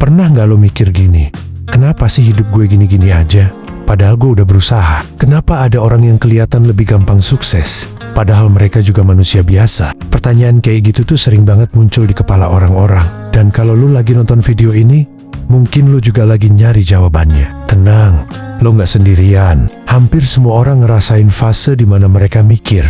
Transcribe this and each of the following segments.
Pernah nggak lo mikir gini, kenapa sih hidup gue gini-gini aja? Padahal gue udah berusaha. Kenapa ada orang yang kelihatan lebih gampang sukses, padahal mereka juga manusia biasa? Pertanyaan kayak gitu tuh sering banget muncul di kepala orang-orang. Dan kalau lo lagi nonton video ini, mungkin lo juga lagi nyari jawabannya. Tenang, lo nggak sendirian. Hampir semua orang ngerasain fase di mana mereka mikir,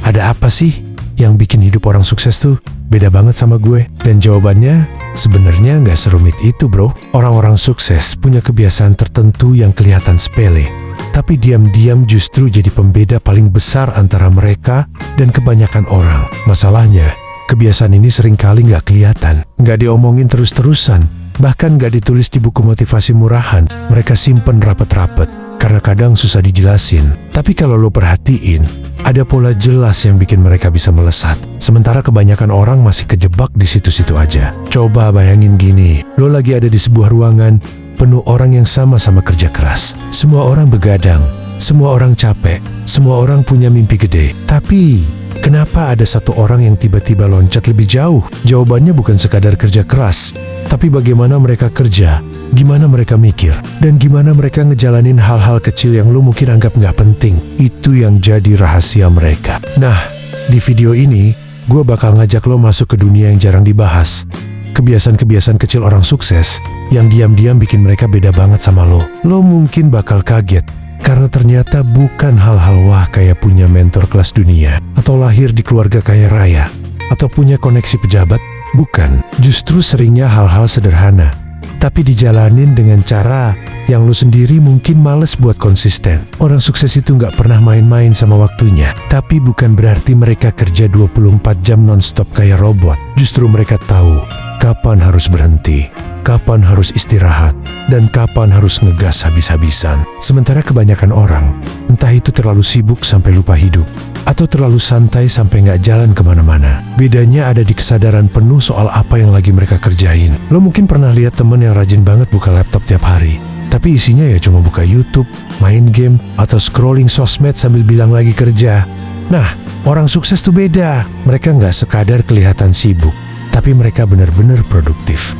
ada apa sih yang bikin hidup orang sukses tuh beda banget sama gue? Dan jawabannya sebenarnya nggak serumit itu, bro. Orang-orang sukses punya kebiasaan tertentu yang kelihatan sepele, tapi diam-diam justru jadi pembeda paling besar antara mereka dan kebanyakan orang. Masalahnya, kebiasaan ini seringkali nggak kelihatan, nggak diomongin terus-terusan, bahkan nggak ditulis di buku motivasi murahan. Mereka simpen rapet-rapet, karena kadang susah dijelasin. Tapi kalau lo perhatiin, ada pola jelas yang bikin mereka bisa melesat. Sementara kebanyakan orang masih kejebak di situ-situ aja. Coba bayangin gini, lo lagi ada di sebuah ruangan penuh orang yang sama-sama kerja keras. Semua orang begadang, semua orang capek, semua orang punya mimpi gede. Tapi kenapa ada satu orang yang tiba-tiba loncat lebih jauh? Jawabannya bukan sekadar kerja keras, tapi bagaimana mereka kerja, gimana mereka mikir, dan gimana mereka ngejalanin hal-hal kecil yang lo mungkin anggap nggak penting. Itu yang jadi rahasia mereka. Nah, di video ini, gue bakal ngajak lo masuk ke dunia yang jarang dibahas. Kebiasaan-kebiasaan kecil orang sukses yang diam-diam bikin mereka beda banget sama lo. Lo mungkin bakal kaget, karena ternyata bukan hal-hal wah kayak punya mentor kelas dunia, atau lahir di keluarga kaya raya, atau punya koneksi pejabat. Bukan, justru seringnya hal-hal sederhana, tapi dijalanin dengan cara yang lu sendiri mungkin males buat konsisten. Orang sukses itu nggak pernah main-main sama waktunya, tapi bukan berarti mereka kerja 24 jam non-stop kayak robot. Justru mereka tahu kapan harus berhenti, kapan harus istirahat, dan kapan harus ngegas habis-habisan. Sementara kebanyakan orang, entah itu terlalu sibuk sampai lupa hidup, atau terlalu santai sampai nggak jalan kemana-mana. Bedanya ada di kesadaran penuh soal apa yang lagi mereka kerjain. Lo mungkin pernah lihat temen yang rajin banget buka laptop tiap hari, tapi isinya ya cuma buka YouTube, main game, atau scrolling sosmed sambil bilang lagi kerja. Nah, orang sukses tuh beda. Mereka nggak sekadar kelihatan sibuk, tapi mereka benar-benar produktif.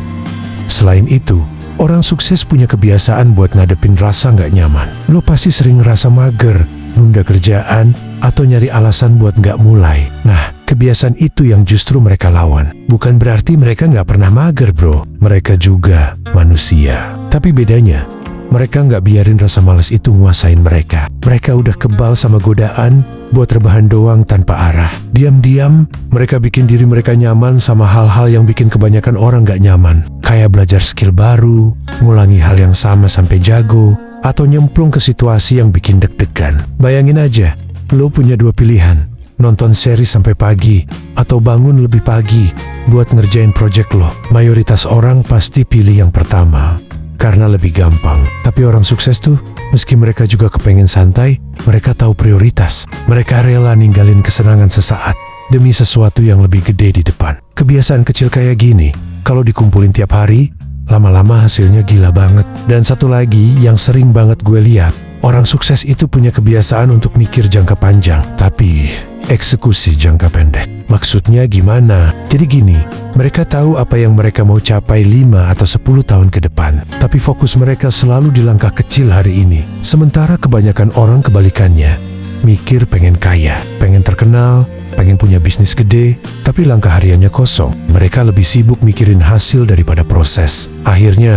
Selain itu, orang sukses punya kebiasaan buat ngadepin rasa nggak nyaman. Lo pasti sering ngerasa mager, nunda kerjaan, atau nyari alasan buat nggak mulai. Nah, kebiasaan itu yang justru mereka lawan. Bukan berarti mereka nggak pernah mager, bro. Mereka juga manusia. Tapi bedanya, mereka nggak biarin rasa malas itu nguasain mereka. Mereka udah kebal sama godaan buat rebahan doang tanpa arah. Diam-diam, mereka bikin diri mereka nyaman sama hal-hal yang bikin kebanyakan orang nggak nyaman. Kayak belajar skill baru, ngulangi hal yang sama sampai jago, atau nyemplung ke situasi yang bikin deg-degan. Bayangin aja, lo punya dua pilihan, nonton seri sampai pagi, atau bangun lebih pagi buat ngerjain project lo. Mayoritas orang pasti pilih yang pertama, karena lebih gampang. Tapi orang sukses tuh, meski mereka juga kepengen santai, mereka tahu prioritas. Mereka rela ninggalin kesenangan sesaat demi sesuatu yang lebih gede di depan. Kebiasaan kecil kayak gini, kalau dikumpulin tiap hari, lama-lama hasilnya gila banget. Dan satu lagi yang sering banget gue lihat, orang sukses itu punya kebiasaan untuk mikir jangka panjang, tapi eksekusi jangka pendek. Maksudnya gimana? Jadi gini, mereka tahu apa yang mereka mau capai 5 atau 10 tahun ke depan, tapi fokus mereka selalu di langkah kecil hari ini. Sementara kebanyakan orang kebalikannya, mikir pengen kaya, pengen terkenal, pengen punya bisnis gede, tapi langkah hariannya kosong. Mereka lebih sibuk mikirin hasil daripada proses. Akhirnya,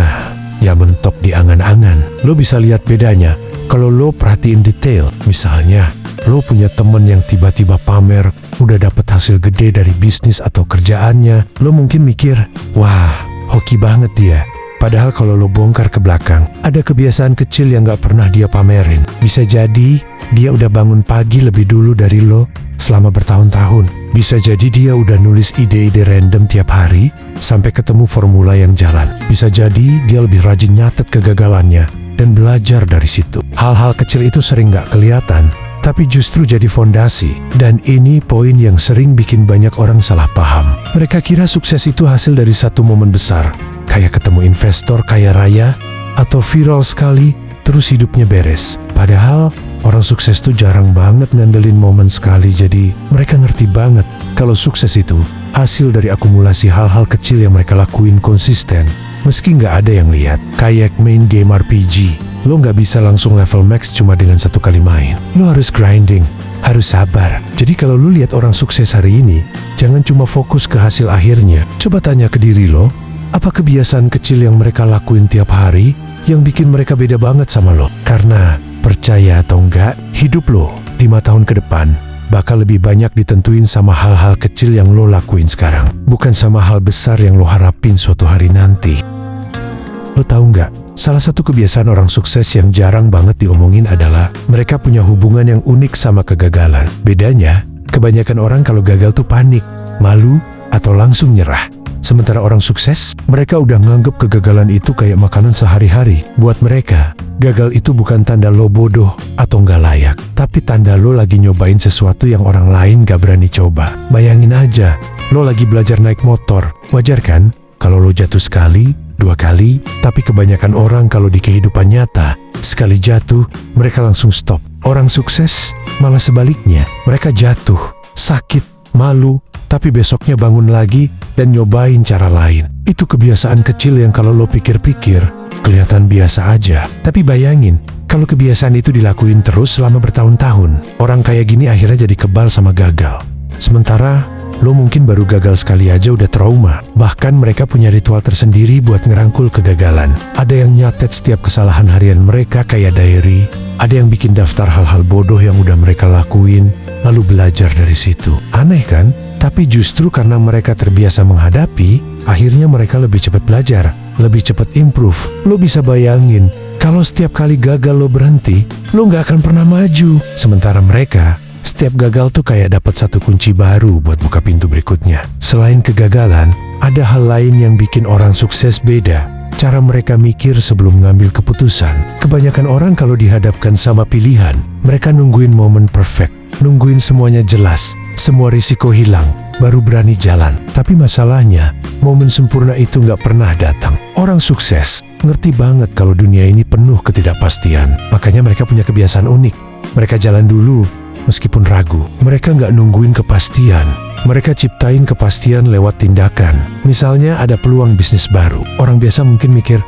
ya mentok di angan-angan. Lo bisa lihat bedanya kalau lo perhatiin detail. Misalnya, lo punya temen yang tiba-tiba pamer udah dapet hasil gede dari bisnis atau kerjaannya. Lo mungkin mikir, wah, hoki banget dia. Padahal kalau lo bongkar ke belakang, ada kebiasaan kecil yang gak pernah dia pamerin. Bisa jadi dia udah bangun pagi lebih dulu dari lo selama bertahun-tahun. Bisa jadi dia udah nulis ide-ide random tiap hari sampai ketemu formula yang jalan. Bisa jadi dia lebih rajin nyatet kegagalannya dan belajar dari situ. Hal-hal kecil itu sering gak kelihatan, tapi justru jadi fondasi. Dan ini poin yang sering bikin banyak orang salah paham. Mereka kira sukses itu hasil dari satu momen besar, kayak ketemu investor kaya raya, atau viral sekali, terus hidupnya beres. Padahal, orang sukses tuh jarang banget ngandelin momen sekali, jadi mereka ngerti banget Kalau sukses itu hasil dari akumulasi hal-hal kecil yang mereka lakuin konsisten, meski nggak ada yang lihat. Kayak main game RPG, lo nggak bisa langsung level max cuma dengan satu kali main. Lo harus grinding, harus sabar. Jadi kalau lo lihat orang sukses hari ini, jangan cuma fokus ke hasil akhirnya. Coba tanya ke diri lo, apa kebiasaan kecil yang mereka lakuin tiap hari yang bikin mereka beda banget sama lo? Karena percaya atau enggak, hidup lo 5 tahun ke depan bakal lebih banyak ditentuin sama hal-hal kecil yang lo lakuin sekarang, bukan sama hal besar yang lo harapin suatu hari nanti. Lo tahu nggak, salah satu kebiasaan orang sukses yang jarang banget diomongin adalah mereka punya hubungan yang unik sama kegagalan. Bedanya, kebanyakan orang kalau gagal tuh panik, malu, atau langsung nyerah. Sementara orang sukses, mereka udah nganggep kegagalan itu kayak makanan sehari-hari. Buat mereka, gagal itu bukan tanda lo bodoh atau nggak layak, tapi tanda lo lagi nyobain sesuatu yang orang lain gak berani coba. Bayangin aja, lo lagi belajar naik motor. Wajar kan kalau lo jatuh sekali, 2 kali, tapi kebanyakan orang kalau di kehidupan nyata, sekali jatuh, mereka langsung stop. Orang sukses malah sebaliknya, mereka jatuh, sakit, malu, tapi besoknya bangun lagi dan nyobain cara lain. Itu kebiasaan kecil yang kalau lo pikir-pikir kelihatan biasa aja. Tapi bayangin, kalau kebiasaan itu dilakuin terus selama bertahun-tahun, orang kayak gini akhirnya jadi kebal sama gagal. Sementara lo mungkin baru gagal sekali aja udah trauma. Bahkan mereka punya ritual tersendiri buat ngerangkul kegagalan. Ada yang nyatet setiap kesalahan harian mereka kayak diary. Ada yang bikin daftar hal-hal bodoh yang udah mereka lakuin, lalu belajar dari situ. Aneh kan? Tapi justru karena mereka terbiasa menghadapi, akhirnya mereka lebih cepat belajar, lebih cepat improve. Lo bisa bayangin, kalau setiap kali gagal lo berhenti, lo nggak akan pernah maju. Sementara mereka, setiap gagal tuh kayak dapat satu kunci baru buat buka pintu berikutnya. Selain kegagalan, ada hal lain yang bikin orang sukses beda. Cara mereka mikir sebelum ngambil keputusan. Kebanyakan orang kalau dihadapkan sama pilihan, mereka nungguin momen perfect, nungguin semuanya jelas, semua risiko hilang, baru berani jalan. Tapi masalahnya, momen sempurna itu nggak pernah datang. Orang sukses ngerti banget kalau dunia ini penuh ketidakpastian. Makanya mereka punya kebiasaan unik. Mereka jalan dulu, meskipun ragu. Mereka nggak nungguin kepastian. Mereka ciptain kepastian lewat tindakan. Misalnya ada peluang bisnis baru. Orang biasa mungkin mikir,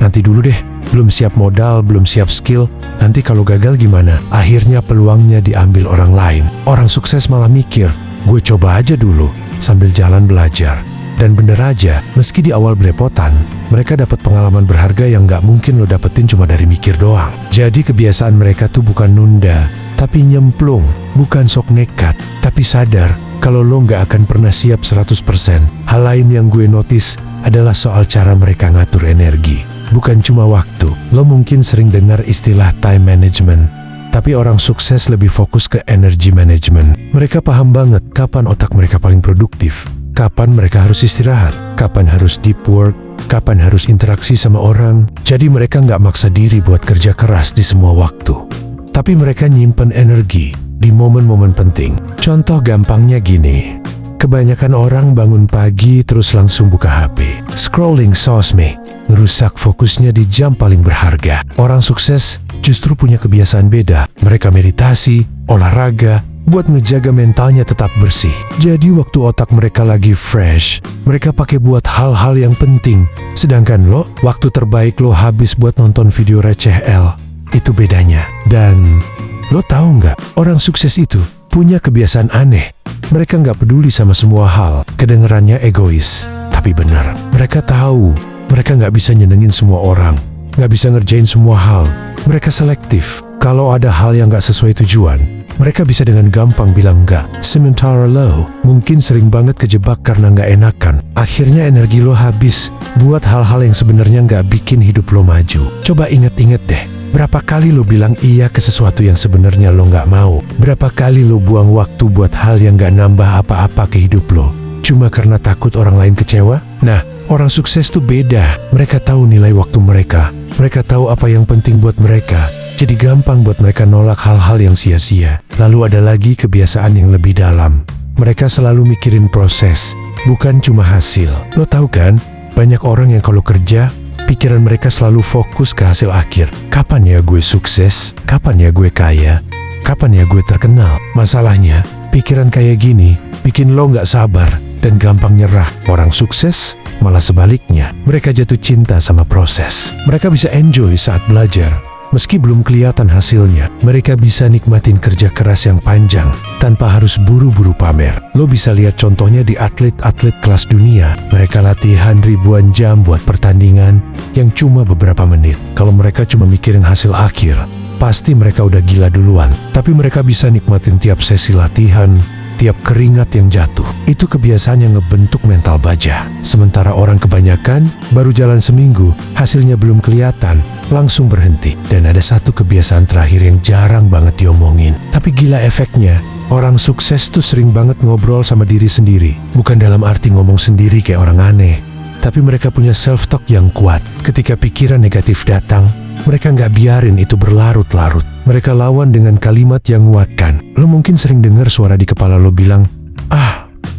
nanti dulu deh, belum siap modal, belum siap skill, nanti kalau gagal gimana? Akhirnya peluangnya diambil orang lain. Orang sukses malah mikir, gue coba aja dulu, sambil jalan belajar. Dan bener aja, meski di awal belepotan, mereka dapat pengalaman berharga yang gak mungkin lo dapetin cuma dari mikir doang. Jadi kebiasaan mereka tuh bukan nunda, tapi nyemplung. Bukan sok nekat, tapi sadar kalau lo gak akan pernah siap 100%. Hal lain yang gue notice adalah soal cara mereka ngatur energi. Bukan cuma waktu. Lo mungkin sering dengar istilah time management, tapi orang sukses lebih fokus ke energy management. Mereka paham banget kapan otak mereka paling produktif, kapan mereka harus istirahat, kapan harus deep work, kapan harus interaksi sama orang. Jadi mereka nggak maksa diri buat kerja keras di semua waktu, tapi mereka nyimpen energi di momen-momen penting. Contoh gampangnya gini, kebanyakan orang bangun pagi terus langsung buka HP, scrolling sosmed, ngerusak fokusnya di jam paling berharga. Orang sukses justru punya kebiasaan beda. Mereka meditasi, olahraga, buat ngejaga mentalnya tetap bersih. Jadi waktu otak mereka lagi fresh, mereka pakai buat hal-hal yang penting. Sedangkan lo, waktu terbaik lo habis buat nonton video receh L. Itu bedanya. Dan lo tahu nggak, orang sukses itu punya kebiasaan aneh. Mereka nggak peduli sama semua hal. Kedengerannya egois, tapi benar. Mereka tahu mereka nggak bisa nyenengin semua orang, nggak bisa ngerjain semua hal. Mereka selektif. Kalau ada hal yang nggak sesuai tujuan, mereka bisa dengan gampang bilang enggak. Sementara lo mungkin sering banget kejebak karena nggak enakan. Akhirnya energi lo habis buat hal-hal yang sebenarnya nggak bikin hidup lo maju. Coba inget-inget deh, berapa kali lo bilang iya ke sesuatu yang sebenarnya lo nggak mau? Berapa kali lo buang waktu buat hal yang nggak nambah apa-apa ke hidup lo, cuma karena takut orang lain kecewa? Nah, orang sukses tuh beda. Mereka tahu nilai waktu mereka. Mereka tahu apa yang penting buat mereka. Jadi gampang buat mereka nolak hal-hal yang sia-sia. Lalu ada lagi kebiasaan yang lebih dalam. Mereka selalu mikirin proses, bukan cuma hasil. Lo tahu kan, banyak orang yang kalau kerja, pikiran mereka selalu fokus ke hasil akhir. Kapan ya gue sukses? Kapan ya gue kaya? Kapan ya gue terkenal? Masalahnya, pikiran kayak gini bikin lo nggak sabar dan gampang nyerah. Orang sukses malah sebaliknya. Mereka jatuh cinta sama proses. Mereka bisa enjoy saat belajar. Meski belum kelihatan hasilnya, mereka bisa nikmatin kerja keras yang panjang tanpa harus buru-buru pamer. Lo bisa lihat contohnya di atlet-atlet kelas dunia. Mereka latihan ribuan jam buat pertandingan yang cuma beberapa menit. Kalau mereka cuma mikirin hasil akhir, pasti mereka udah gila duluan. Tapi mereka bisa nikmatin tiap sesi latihan, tiap keringat yang jatuh. Itu kebiasaan yang ngebentuk mental baja. Sementara orang kebanyakan baru jalan seminggu, hasilnya belum kelihatan, langsung berhenti. Dan ada satu kebiasaan terakhir yang jarang banget diomongin, tapi gila efeknya. Orang sukses tuh sering banget ngobrol sama diri sendiri. Bukan dalam arti ngomong sendiri kayak orang aneh, tapi mereka punya self-talk yang kuat. Ketika pikiran negatif datang, mereka nggak biarin itu berlarut-larut. Mereka lawan dengan kalimat yang menguatkan. Lo mungkin sering dengar suara di kepala lo bilang,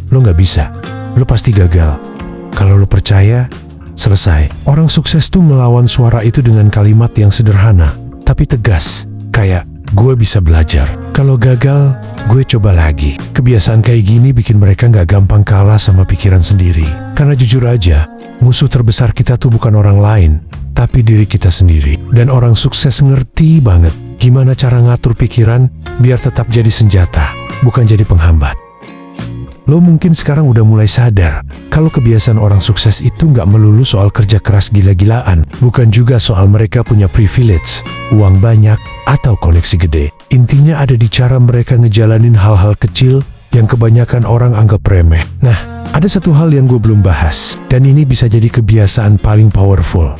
lo nggak bisa, lo pasti gagal. Kalau lo percaya, selesai. Orang sukses tuh melawan suara itu dengan kalimat yang sederhana, tapi tegas. Kayak, gue bisa belajar. Kalau gagal, gue coba lagi. Kebiasaan kayak gini bikin mereka nggak gampang kalah sama pikiran sendiri. Karena jujur aja, musuh terbesar kita tuh bukan orang lain, tapi diri kita sendiri. Dan orang sukses ngerti banget gimana cara ngatur pikiran biar tetap jadi senjata, bukan jadi penghambat. Lo mungkin sekarang udah mulai sadar kalau kebiasaan orang sukses itu nggak melulu soal kerja keras gila-gilaan, bukan juga soal mereka punya privilege, uang banyak, atau koneksi gede. Intinya ada di cara mereka ngejalanin hal-hal kecil yang kebanyakan orang anggap remeh. Nah, ada satu hal yang gue belum bahas, dan ini bisa jadi kebiasaan paling powerful.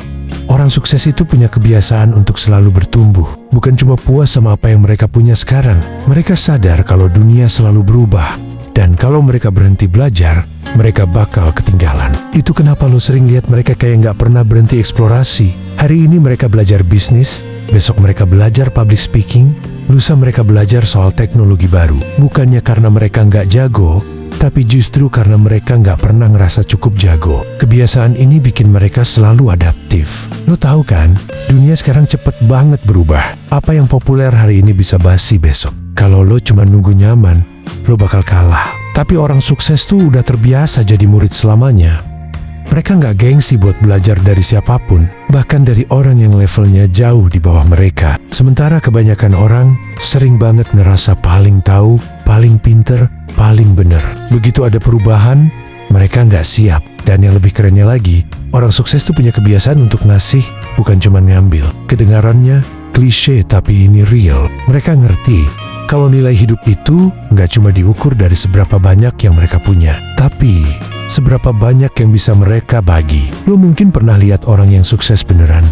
Orang sukses itu punya kebiasaan untuk selalu bertumbuh. Bukan cuma puas sama apa yang mereka punya sekarang. Mereka sadar kalau dunia selalu berubah. Dan kalau mereka berhenti belajar, mereka bakal ketinggalan. Itu kenapa lo sering lihat mereka kayak nggak pernah berhenti eksplorasi. Hari ini mereka belajar bisnis, besok mereka belajar public speaking, lusa mereka belajar soal teknologi baru. Bukannya karena mereka nggak jago, tapi justru karena mereka nggak pernah ngerasa cukup jago. Kebiasaan ini bikin mereka selalu adaptif. Lo tahu kan, dunia sekarang cepet banget berubah. Apa yang populer hari ini bisa basi besok. Kalau lo cuma nunggu nyaman, lo bakal kalah. Tapi orang sukses tuh udah terbiasa jadi murid selamanya. Mereka nggak gengsi buat belajar dari siapapun, bahkan dari orang yang levelnya jauh di bawah mereka. Sementara kebanyakan orang sering banget ngerasa paling tahu, paling pinter, paling bener. Begitu ada perubahan, mereka nggak siap. Dan yang lebih kerennya lagi, orang sukses tuh punya kebiasaan untuk ngasih, bukan cuma ngambil. Kedengarannya klise, tapi ini real. Mereka ngerti kalau nilai hidup itu nggak cuma diukur dari seberapa banyak yang mereka punya, tapi seberapa banyak yang bisa mereka bagi. Lo mungkin pernah lihat orang yang sukses beneran.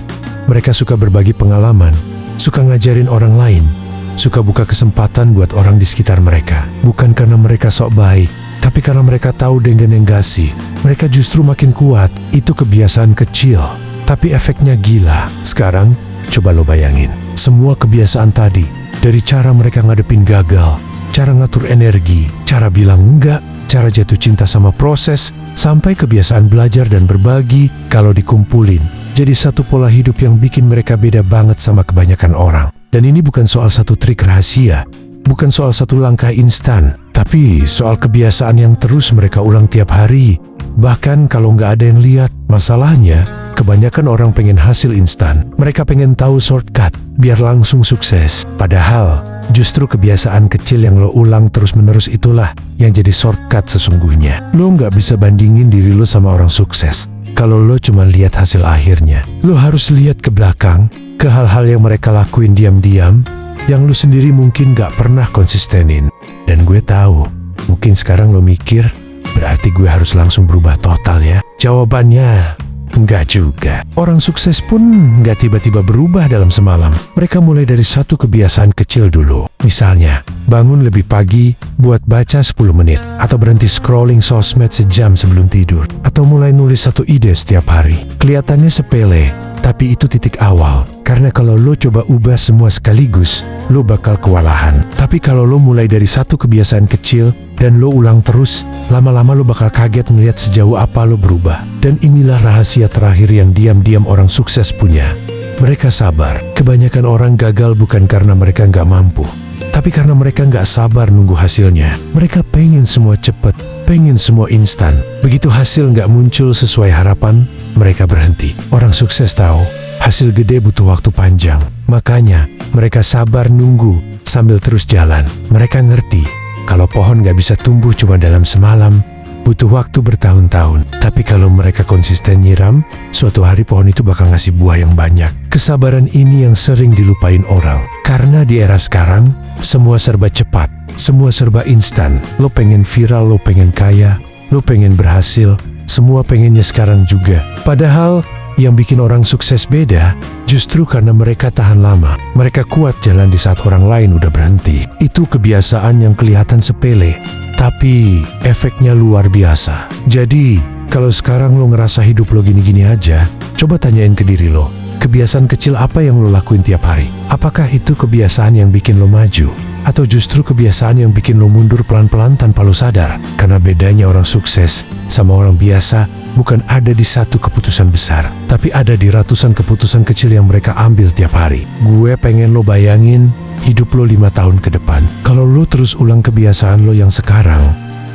Mereka suka berbagi pengalaman, suka ngajarin orang lain, suka buka kesempatan buat orang di sekitar mereka. Bukan karena mereka sok baik, tapi karena mereka tahu dengan yang ngasih, mereka justru makin kuat. Itu kebiasaan kecil, tapi efeknya gila. Sekarang, coba lo bayangin, semua kebiasaan tadi, dari cara mereka ngadepin gagal, cara ngatur energi, cara bilang enggak, cara jatuh cinta sama proses, sampai kebiasaan belajar dan berbagi, kalau dikumpulin, jadi satu pola hidup yang bikin mereka beda banget sama kebanyakan orang. Dan ini bukan soal satu trik rahasia, bukan soal satu langkah instan, tapi soal kebiasaan yang terus mereka ulang tiap hari. Bahkan kalau nggak ada yang lihat, masalahnya, kebanyakan orang pengen hasil instan. Mereka pengen tahu shortcut, biar langsung sukses. Padahal, justru kebiasaan kecil yang lo ulang terus-menerus itulah yang jadi shortcut sesungguhnya. Lo nggak bisa bandingin diri lo sama orang sukses kalau lo cuma lihat hasil akhirnya. Lo harus lihat ke belakang, ke hal-hal yang mereka lakuin diam-diam, yang lo sendiri mungkin nggak pernah konsistenin. Dan gue tahu, mungkin sekarang lo mikir, berarti gue harus langsung berubah total ya? Jawabannya, enggak juga. Orang sukses pun enggak tiba-tiba berubah dalam semalam. Mereka mulai dari satu kebiasaan kecil dulu. Misalnya, bangun lebih pagi buat baca 10 menit. Atau berhenti scrolling sosmed sejam sebelum tidur. Atau mulai nulis satu ide setiap hari. Kelihatannya sepele, tapi itu titik awal. Karena kalau lo coba ubah semua sekaligus, lo bakal kewalahan. Tapi kalau lo mulai dari satu kebiasaan kecil, dan lo ulang terus, lama-lama lo bakal kaget melihat sejauh apa lo berubah. Dan inilah rahasia terakhir yang diam-diam orang sukses punya. Mereka sabar. Kebanyakan orang gagal bukan karena mereka nggak mampu, Tapi karena mereka nggak sabar nunggu hasilnya, mereka pengen semua cepet, pengen semua instan. Begitu hasil nggak muncul sesuai harapan, mereka berhenti. Orang sukses tahu, hasil gede butuh waktu panjang. Makanya, mereka sabar nunggu sambil terus jalan. Mereka ngerti, kalau pohon nggak bisa tumbuh cuma dalam semalam, butuh waktu bertahun-tahun. Tapi kalau mereka konsisten nyiram, suatu hari pohon itu bakal ngasih buah yang banyak. Kesabaran ini yang sering dilupain orang. Karena di era sekarang, semua serba cepat, semua serba instan. Lo pengen viral, lo pengen kaya, lo pengen berhasil, semua pengennya sekarang juga. Padahal, yang bikin orang sukses beda, justru karena mereka tahan lama. Mereka kuat jalan di saat orang lain udah berhenti. Itu kebiasaan yang kelihatan sepele, tapi efeknya luar biasa. Jadi, kalau sekarang lo ngerasa hidup lo gini-gini aja, coba tanyain ke diri lo, kebiasaan kecil apa yang lo lakuin tiap hari? Apakah itu kebiasaan yang bikin lo maju? Atau justru kebiasaan yang bikin lo mundur pelan-pelan tanpa lo sadar? Karena bedanya orang sukses sama orang biasa bukan ada di satu keputusan besar, tapi ada di ratusan keputusan kecil yang mereka ambil tiap hari. Gue pengen lo bayangin hidup lo 5 tahun ke depan. Kalau lo terus ulang kebiasaan lo yang sekarang,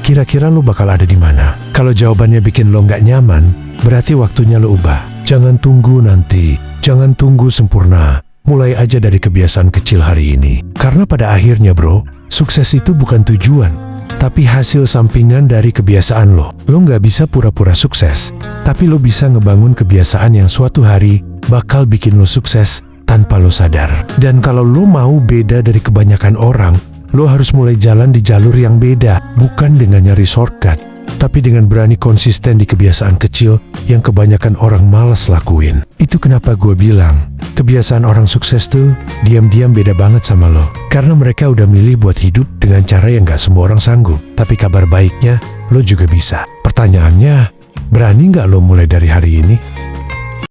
kira-kira lo bakal ada di mana? Kalau jawabannya bikin lo nggak nyaman, berarti waktunya lo ubah. Jangan tunggu nanti, jangan tunggu sempurna. Mulai aja dari kebiasaan kecil hari ini. Karena pada akhirnya bro, sukses itu bukan tujuan, tapi hasil sampingan dari kebiasaan lo. Lo nggak bisa pura-pura sukses, tapi lo bisa ngebangun kebiasaan yang suatu hari bakal bikin lo sukses tanpa lo sadar. Dan kalau lo mau beda dari kebanyakan orang, lo harus mulai jalan di jalur yang beda, bukan dengan nyari shortcut, tapi dengan berani konsisten di kebiasaan kecil yang kebanyakan orang malas lakuin. Itu kenapa gue bilang, kebiasaan orang sukses tuh diam-diam beda banget sama lo. Karena mereka udah milih buat hidup dengan cara yang gak semua orang sanggup. Tapi kabar baiknya, lo juga bisa. Pertanyaannya, berani gak lo mulai dari hari ini?